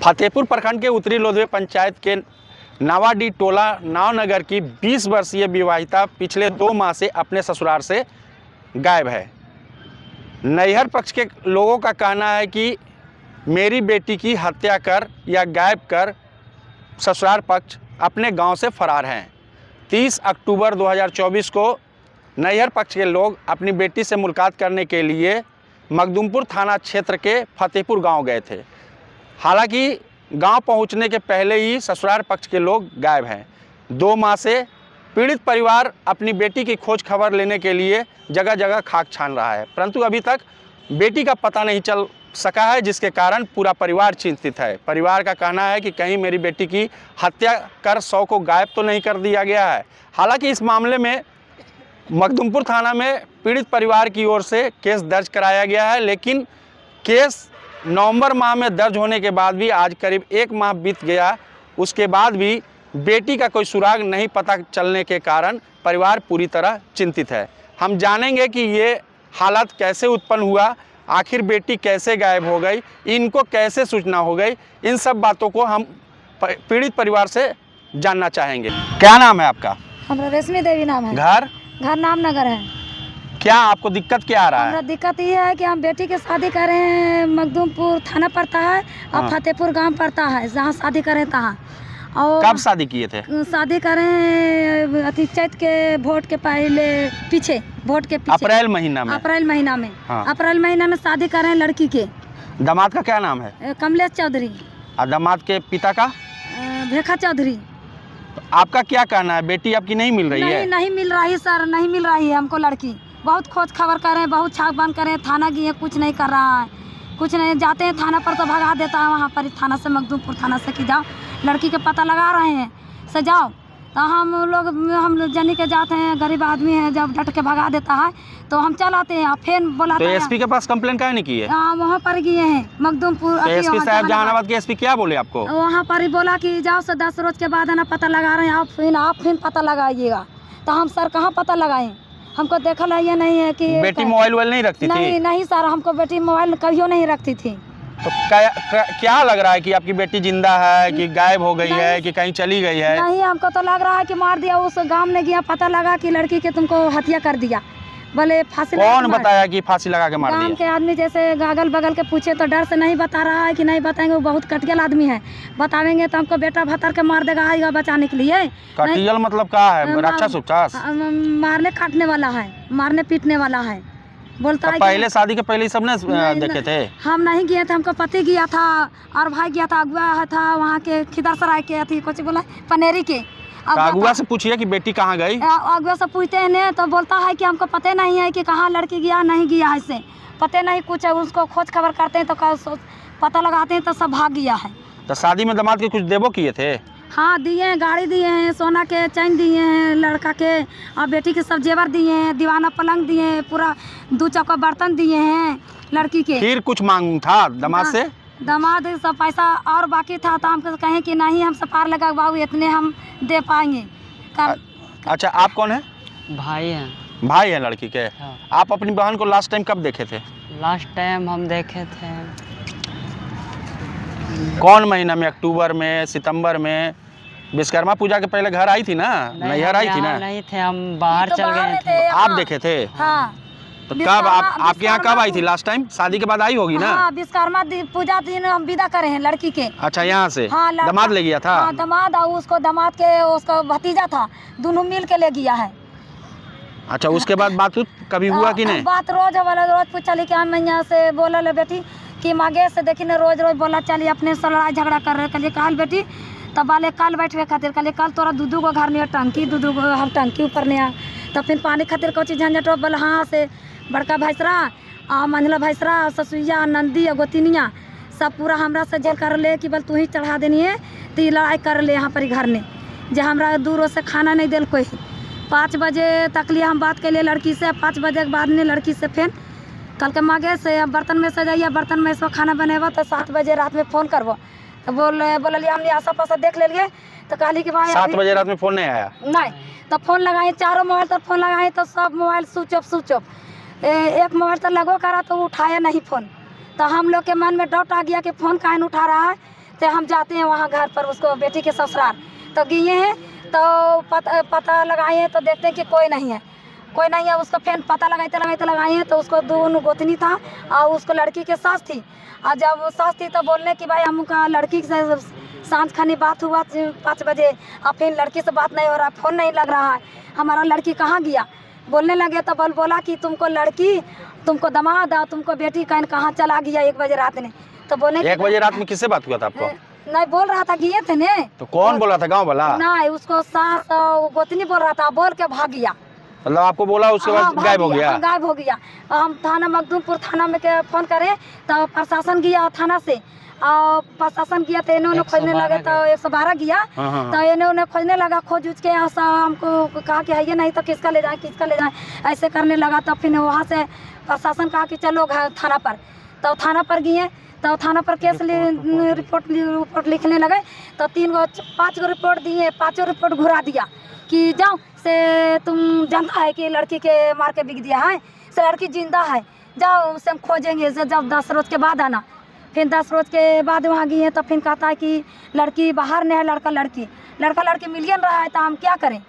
फतेहपुर प्रखंड के उत्तरी लोधवे पंचायत के नावाडी टोला नावनगर की 20 वर्षीय विवाहिता पिछले 2 माह से अपने ससुराल से गायब है। नैहर पक्ष के लोगों का कहना है कि मेरी बेटी की हत्या कर या गायब कर ससुराल पक्ष अपने गांव से फरार हैं। 30 अक्टूबर 2024 को नैहर पक्ष के लोग अपनी बेटी से मुलाकात करने के लिए मखदूमपुर थाना क्षेत्र के फतेहपुर गांव गए थे। हालांकि गांव पहुंचने के पहले ही ससुराल पक्ष के लोग गायब हैं। 2 माह से पीड़ित परिवार अपनी बेटी की खोज खबर लेने के लिए जगह जगह खाक छान रहा है, परंतु अभी तक बेटी का पता नहीं चल सका है, जिसके कारण पूरा परिवार चिंतित है। परिवार का कहना है कि कहीं मेरी बेटी की हत्या कर शव को गायब तो नहीं कर दिया गया है। हालांकि इस मामले में मखदूमपुर थाना में पीड़ित परिवार की ओर से केस दर्ज कराया गया है, लेकिन केस नवंबर माह में दर्ज होने के बाद भी आज करीब 1 माह बीत गया, उसके बाद भी बेटी का कोई सुराग नहीं पता चलने के कारण परिवार पूरी तरह चिंतित है। हम जानेंगे कि ये हालत कैसे उत्पन्न हुआ, आखिर बेटी कैसे गायब हो गई, इनको कैसे सूचना हो गई, इन सब बातों को हम पीड़ित परिवार से जानना चाहेंगे। क्या नाम है आपका? हमरा रेशमी देवी नाम है। घर नामनगर है। क्या आपको दिक्कत क्या आ रहा है? हमरा दिक्कत ये है कि हम बेटी के शादी कर रहे हैं, मखदूमपुर थाना पड़ता है और फतेहपुर गांव पड़ता है, जहाँ शादी करें तहाँ। और कब शादी किए थे? शादी करें अति चैत के वोट के पहले पीछे, वोट के पीछे अप्रैल महीना में। अप्रैल महीना में शादी करें लड़की के। दामाद का क्या नाम है? कमलेश चौधरी। और दामाद के पिता का? भेखा चौधरी। तो आपका क्या कहना है, बेटी आपकी नहीं मिल रही है? नहीं मिल रही सर, नहीं मिल रही है हमको लड़की। बहुत खोज खबर कर रहे हैं, बहुत छाप बंद कर रहे हैं, थाना गए कुछ नहीं कर रहा है, कुछ नहीं। जाते हैं थाना पर तो भगा देता है, वहाँ पर थाना से मखदूमपुर थाना से कि जाओ लड़की के पता लगा रहे हैं से जाओ। तो हम लोग जनी के जाते हैं, गरीब आदमी है, जब डट के भगा देता है तो हम चल आते हैं, फिर बोला तो एसपी के पास कंप्लेन काहे नहीं की है? वहाँ पर गए हैं मखदूमपुर। तो एसपी साहब जहानाबाद के एसपी क्या बोले आपको? वहाँ पर ही बोला कि जाओ से 10 रोज के बाद है ना पता लगा रहे हैं, आप फिर पता लगाइएगा। तो हम सर कहाँ पता लगाएं, हमको देखल है ये नहीं है कि बेटी मोबाइल नहीं रखती थी? नहीं सर, हमको बेटी मोबाइल कभी नहीं रखती थी। तो क्या लग रहा है कि आपकी बेटी जिंदा है कि गायब हो गई है कि कहीं चली गई है? नहीं, हमको तो लग रहा है कि मार दिया। उस गांव में गया, पता लगा कि लड़की के तुमको हत्या कर दिया, बोले फांसी। कौन बताया कि फांसी लगा के मार दिया? गांव के आदमी जैसे अगल बगल के पूछे तो डर से नहीं बता रहा है कि नहीं बताएंगे, वो बहुत कटियल आदमी है, बतावेंगे तो हमको बेटा भतर के मार देगा, आएगा बचाने के लिए। कटियल मतलब क्या है? राक्षस उक्षस? मारने काटने वाला है, मारने पीटने वाला है, बोलता है। पहले शादी के पहले सबने देखे थे? हम नहीं गए थे, हमको पति गया था और भाई गया था, अगुआ था वहाँ के खिदरसराय के, अथी कुछ बोला पनेरी के। अगुआ से पूछिए कि बेटी कहाँ गई। अगुआ से पूछते हैं तो बोलता है कि हमको पता नहीं है कि कहाँ लड़की गया नहीं गया, ऐसे पता नहीं कुछ है। उसको खोज खबर करते हैं तो पता लगाते हैं तो सब भाग गया है। तो शादी में दामाद के कुछ देवो किए थे? हाँ दिए हैं, गाड़ी दिए हैं, सोना के चैन दिए हैं लड़का के, और बेटी के सब जेवर दिए हैं, दीवाना पलंग दिए हैं, पूरा 2 चौका बर्तन दिए हैं लड़की के। फिर कुछ मांग था दामाद से? दामाद सब पैसा और बाकी था तो हमको कहें कि नहीं हमसे पार लगा बाबू, इतने हम दे पाएंगे। अच्छा, आप कौन है? भाई हैं। भाई है लड़की के? हाँ। आप अपनी बहन को लास्ट टाइम कब देखे थे? लास्ट टाइम हम देखे थे कौन महीना में? अक्टूबर में, सितंबर में? विश्वकर्मा पूजा के पहले घर आई थी ना, नैहर आई थी ना? नहीं थे, हम बाहर चल गए थे। आप देखे थे? हाँ। तो कब आपके यहाँ कब आई थी लास्ट टाइम? शादी के बाद आई होगी ना? हाँ, विश्वकर्मा पूजा दिन हम विदा करे हैं लड़की के। अच्छा, यहाँ से? हाँ, दामाद ले गया था? हाँ, दामाद और उसको दामाद के उसका भतीजा था, दोनों मिल के ले गया है। अच्छा, उसके बाद बात कभी हुआ कि नहीं? बात रोज पूछा कि हम यहाँ से बोला ले बेटी कि मांगे से देखी ना, रोज बोला चलिए अपने से लड़ाई झगड़ा कर रहे। कल काल बेटी तब वाले कल बैठे खातिर कल तोरा दूधू को घर में टंकी, दूधू को हम टंकी ऊपर नहीं आ, तब फिर पानी खातिर कुछ झंझट बोला। हाँ से बड़का भैंसरा आ मंझला भैंसरा, ससुइया, नंदी, गोतिनिया सब पूरा हमरा से झेल कर ले कि बल तू ही चढ़ा देनी है, तो ये लड़ाई कर ले यहाँ पर घर में, जो हमरा दूर से खाना नहीं दिल कोई। 5 बजे तक लिए हम बात कर लिए लड़की से, 5 बजे के बाद में लड़की से फिर कल के मांगे से बर्तन में से जाइए, बर्तन में से खाना बनेगा तो 7 बजे रात में फ़ोन करबो। तो बोलिए हमने आसा पासा देख ले लिए, तो कहली कि भाई 7 बजे रात में फ़ोन नहीं आया? नहीं, तो फ़ोन लगाए, चारों मोबाइल तो फ़ोन लगाए तो सब मोबाइल स्विच ऑफ। एक मोबाइल तो लगो करा तो उठाया नहीं फ़ोन। तो हम लोग के मन में डाउट आ गया कि फ़ोन काहे नहीं उठा रहा है, तो हम जाते हैं वहाँ घर पर उसको बेटी के ससुराल, तो गए हैं तो पता लगाए हैं तो देखते हैं कि कोई नहीं है, कोई नहीं है। उसको फिर पता लगाए हैं तो उसको दोनों गोतनी था और उसको लड़की के सास थी। और जब वो सास थी तो बोलने कि भाई हमका लड़की से सांझ खानी बात हुआ 5 बजे, और फिर लड़की से बात नहीं हो रहा, फ़ोन नहीं लग रहा है, हमारा लड़की कहाँ गया। बोलने लगे तो बोला कि तुमको लड़की, तुमको दामाद, तुमको बेटी कहाँ चला गया 1 बजे रात में। तो बोले 1 बजे रात में किससे बात हुआ था आपको? नहीं बोल रहा था गए थे ने। तो कौन बोला था, गाँव वाला? नहीं, उसको सास गोतनी बोल रहा था, बोल के भाग गया। मतलब आपको बोला उसके बाद गायब हो गया? गायब हो गया। हम थाना मखदूमपुर थाना में के फ़ोन करे तो प्रशासन गया थाना से, और प्रशासन गया तो इन्होंने खोजने लगे तो 112 गया। तो इन्होंने खोजने लगा, खोज उज के हमको कहा कि है ये नहीं तो किसका ले जाए ऐसे करने लगा। तो फिर वहाँ से प्रशासन कहा कि चलो थाना पर, तो थाना पर गए तो थाना पर केस रिपोर्ट लिखने लगे। तो 5 गो रिपोर्ट दिए, 5 रिपोर्ट घुरा दिया कि जाओ से तुम जानता है कि लड़की के मार के बिक दिया है, से लड़की जिंदा है, जाओ उसे हम खोजेंगे, से जब 10 रोज के बाद आना। फिर 10 रोज के बाद वहाँ गए तो फिर कहता है कि लड़की बाहर नहीं है, लड़का लड़की मिलियन रहा है, तो हम क्या करें,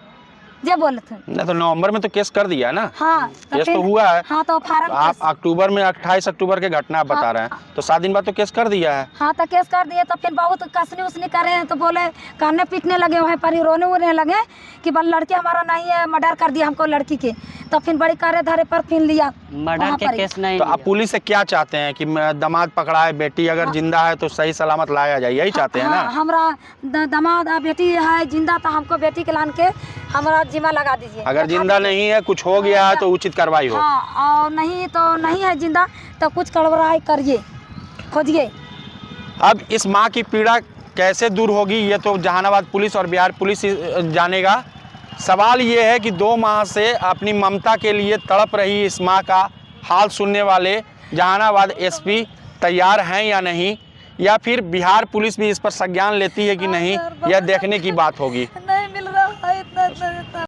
ये बोले थे। नहीं तो नवंबर में तो केस कर दिया ना? हाँ केस तो हुआ है। हाँ तो आप अक्टूबर में 28 अक्टूबर के घटना आप बता रहे हैं, तो 7 दिन बाद तो केस कर दिया है। हाँ तो केस कर दिए। तो फिर बहुत कसनी उसने करे तो बोले, कानने पीटने लगे, वहीं पर ही रोने वोने लगे कि बल लड़की हमारा नहीं है, मर्डर कर दिया हमको लड़की के। तो फिर बड़ी करे धारे पर फिर लिया मर्डर के केस नहीं। तो आप पुलिस से क्या चाहते हैं कि दामाद पकड़ा है, बेटी अगर जिंदा है तो सही सलामत लाया जाए, यही चाहते हैं ना? हमारा दामाद बेटी है जिंदा, तो हमको बेटी के लान के हमारा जिम्मा लगा दीजिए। अगर जिंदा नहीं है, कुछ हो गया है तो उचित कार्रवाई हो। हाँ, और नहीं तो नहीं है जिंदा तो कुछ कार्रवाई करिए, खोजिए। अब इस माँ की पीड़ा कैसे दूर होगी ये तो जहानाबाद पुलिस और बिहार पुलिस जानेगा। सवाल ये है कि 2 माह से अपनी ममता के लिए तड़प रही इस माँ का हाल सुनने वाले जहानाबाद एसपी तैयार हैं या नहीं, या फिर बिहार पुलिस भी इस पर संज्ञान लेती है कि नहीं, यह देखने की बात होगी। नहीं मिल रहा है इतना